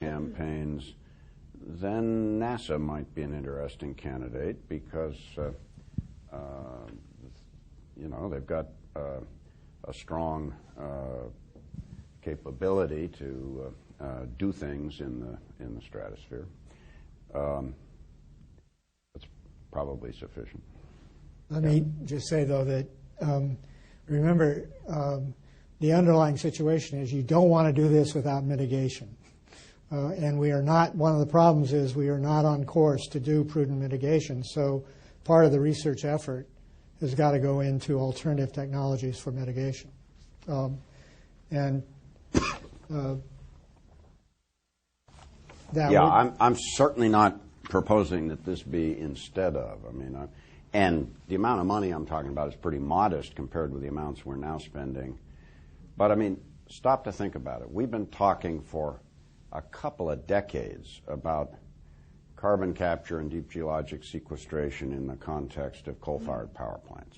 campaigns, then NASA might be an interesting candidate because, they've got a strong capability to do things in the stratosphere. That's probably sufficient. Let me just say, though, that remember, the underlying situation is you don't want to do this without mitigation. And we are not, one of the problems is we are not on course to do prudent mitigation. So part of the research effort has got to go into alternative technologies for mitigation. I'm certainly not proposing that this be instead of. And the amount of money I'm talking about is pretty modest compared with the amounts we're now spending. But stop to think about it. We've been talking for a couple of decades about carbon capture and deep geologic sequestration in the context of coal-fired power plants.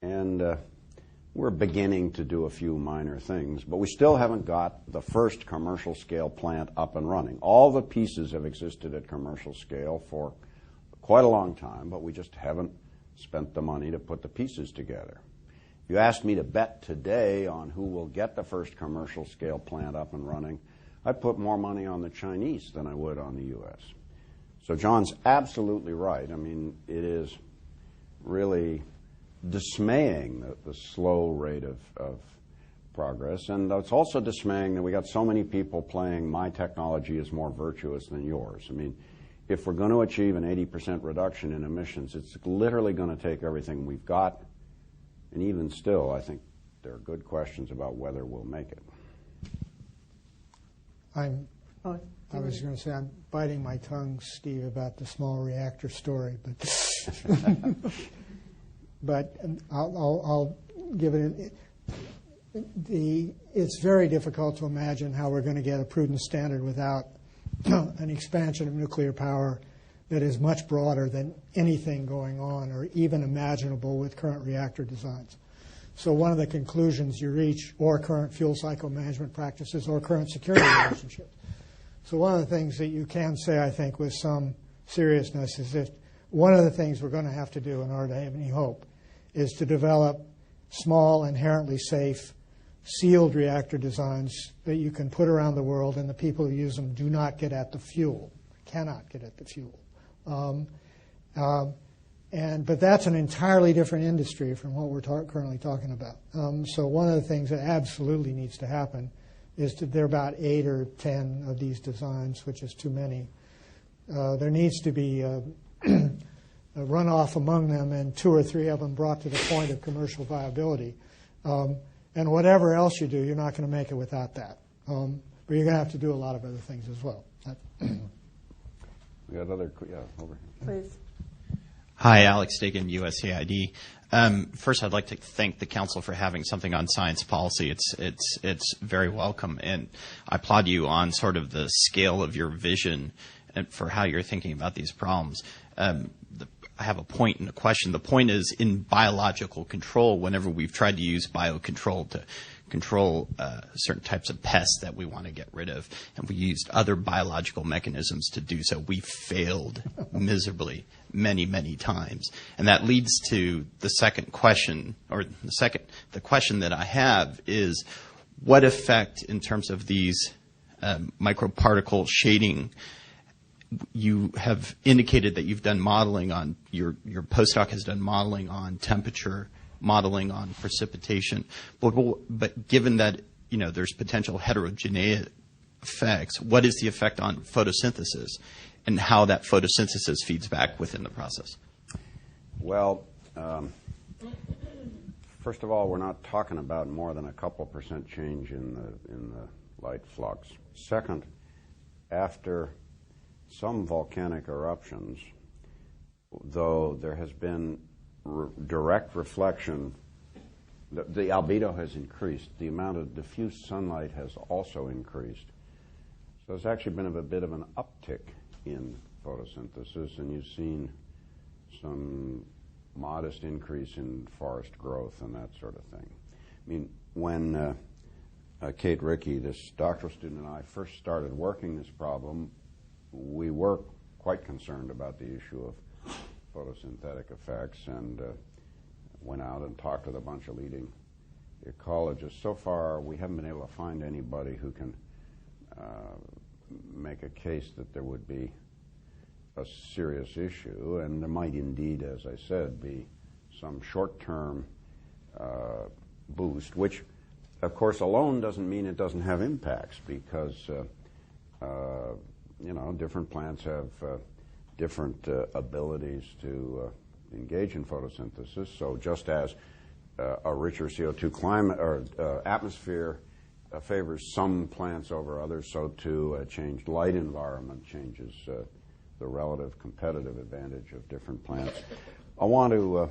And we're beginning to do a few minor things, but we still haven't got the first commercial scale plant up and running. All the pieces have existed at commercial scale for quite a long time, but we just haven't spent the money to put the pieces together. If you asked me to bet today on who will get the first commercial scale plant up and running, I'd put more money on the Chinese than I would on the U.S. So John's absolutely right. It is really dismaying the slow rate of progress. And it's also dismaying that we got so many people playing my technology is more virtuous than yours. If we're going to achieve an 80% reduction in emissions, it's literally going to take everything we've got. And even still, I think there are good questions about whether we'll make it. I was going to say I'm biting my tongue, Steve, about the small reactor story, but I'll give it. It's very difficult to imagine how we're going to get a prudent standard without an expansion of nuclear power that is much broader than anything going on or even imaginable with current reactor designs. So one of the conclusions you reach, or current fuel cycle management practices, or current security relationships. So one of the things that you can say, I think, with some seriousness is that one of the things we're going to have to do in order to have any hope is to develop small, inherently safe, sealed reactor designs that you can put around the world, and the people who use them do not get at the fuel, cannot get at the fuel. But that's an entirely different industry from what we're currently talking about. So one of the things that absolutely needs to happen is there are about 8 or 10 of these designs, which is too many. There needs to be a runoff among them, and 2 or 3 of them brought to the point of commercial viability. And whatever else you do, you're not going to make it without that. But you're going to have to do a lot of other things as well. We got another, over here. Please. Hi, Alex Dagan, USAID. First, I'd like to thank the Council for having something on science policy. It's very welcome, and I applaud you on sort of the scale of your vision and for how you're thinking about these problems. I have a point and a question. The point is, in biological control, whenever we've tried to use biocontrol to control certain types of pests that we want to get rid of, and we used other biological mechanisms to do so, we failed miserably many, many times. And that leads to the second question, or the question that I have is, what effect in terms of these microparticle shading? You have indicated that you've done modeling on, your postdoc has done modeling on temperature, modeling on precipitation. But given that, there's potential heterogeneous effects, what is the effect on photosynthesis and how that photosynthesis feeds back within the process? Well, first of all, we're not talking about more than a couple % change in the light flux. Second, after some volcanic eruptions, though there has been direct reflection, the albedo has increased. The amount of diffuse sunlight has also increased. So there's actually been a bit of an uptick in photosynthesis, and you've seen some modest increase in forest growth and that sort of thing. When Kate Rickey, this doctoral student, and I first started working this problem, we were quite concerned about the issue of photosynthetic effects, and went out and talked with a bunch of leading ecologists. So far, we haven't been able to find anybody who can make a case that there would be a serious issue, and there might indeed, as I said, be some short-term boost, which, of course, alone doesn't mean it doesn't have impacts, because different plants have different abilities to engage in photosynthesis. So just as a richer CO2 climate or atmosphere favors some plants over others, so too a changed light environment changes the relative competitive advantage of different plants. I want to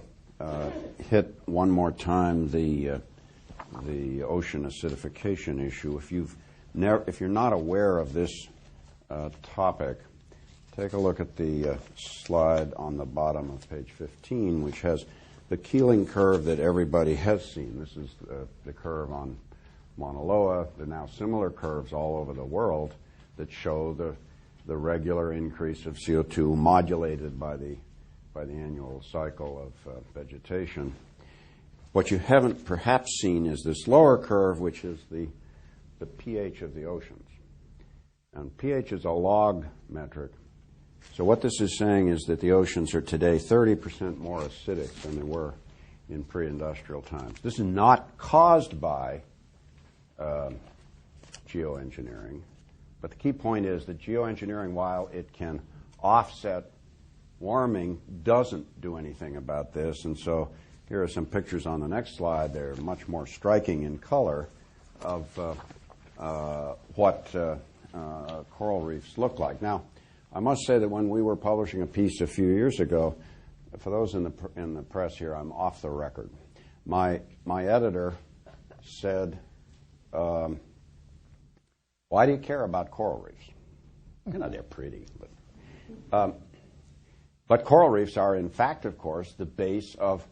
hit one more time the ocean acidification issue. If you're not aware of this topic, take a look at the slide on the bottom of page 15, which has the Keeling curve that everybody has seen. This is the curve on Mauna Loa. There are now similar curves all over the world that show the regular increase of CO2 modulated by the annual cycle of vegetation. What you haven't perhaps seen is this lower curve, which is the pH of the oceans. And pH is a log metric. So what this is saying is that the oceans are today 30% more acidic than they were in pre-industrial times. This is not caused by geoengineering, but the key point is that geoengineering, while it can offset warming, doesn't do anything about this. And so here are some pictures on the next slide. They're much more striking in color of what coral reefs look like. Now, I must say that when we were publishing a piece a few years ago, for those in the press here, I'm off the record. My editor said, "Why do you care about coral reefs? They're pretty, but coral reefs are, in fact, of course, the base of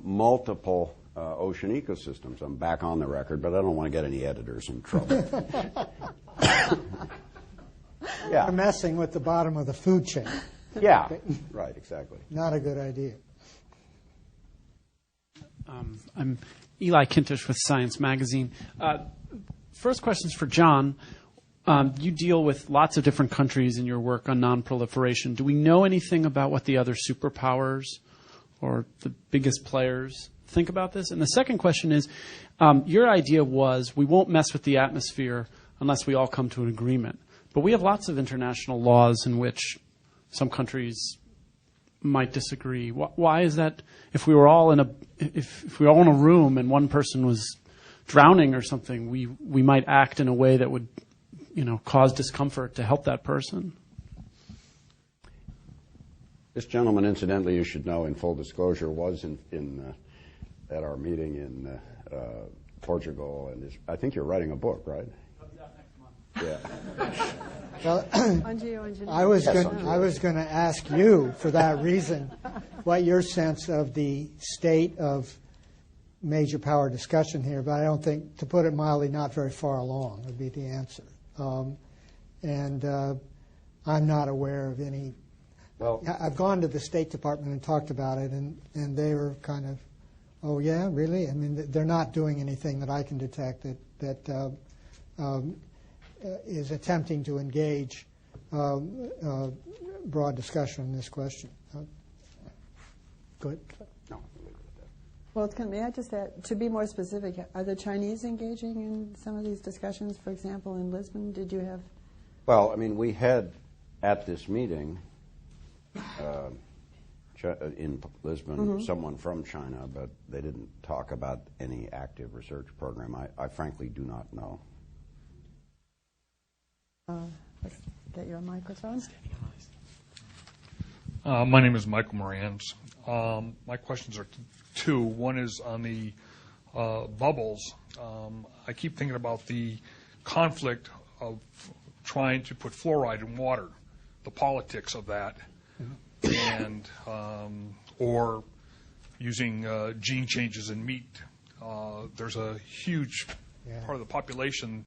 multiple ocean ecosystems." I'm back on the record, but I don't want to get any editors in trouble. Yeah. You're messing with the bottom of the food chain. Yeah, right, exactly. Not a good idea. I'm Eli Kintish with Science Magazine. First question's for John. You deal with lots of different countries in your work on non-proliferation. Do we know anything about what the other superpowers or the biggest players think about this? And the second question is, your idea was we won't mess with the atmosphere unless we all come to an agreement. But we have lots of international laws in which some countries might disagree. Why is that? If we were all in a room and one person was drowning or something, we might act in a way that would, cause discomfort to help that person. This gentleman, incidentally, you should know, in full disclosure, was at our meeting in Portugal, and I think you're writing a book, right? Yeah. Well, I was going to ask you, for that reason, what your sense of the state of major power discussion here, but I don't think, to put it mildly, not very far along would be the answer. And I'm not aware of any. Well, I've gone to the State Department and talked about it, and they were kind of, oh yeah, really? I mean, they're not doing anything that I can detect that is attempting to engage broad discussion on this question. Go ahead. No. Well, may I just add, to be more specific, are the Chinese engaging in some of these discussions? For example, in Lisbon, did you have? Well, I mean, we had at this meeting in Lisbon someone from China, but they didn't talk about any active research program. I frankly do not know. Let's get you a microphone. My name is Michael Morans. My questions are two. One is on the bubbles. I keep thinking about the conflict of trying to put fluoride in water, the politics of that, and or using gene changes in meat there's a huge Yeah. part of the population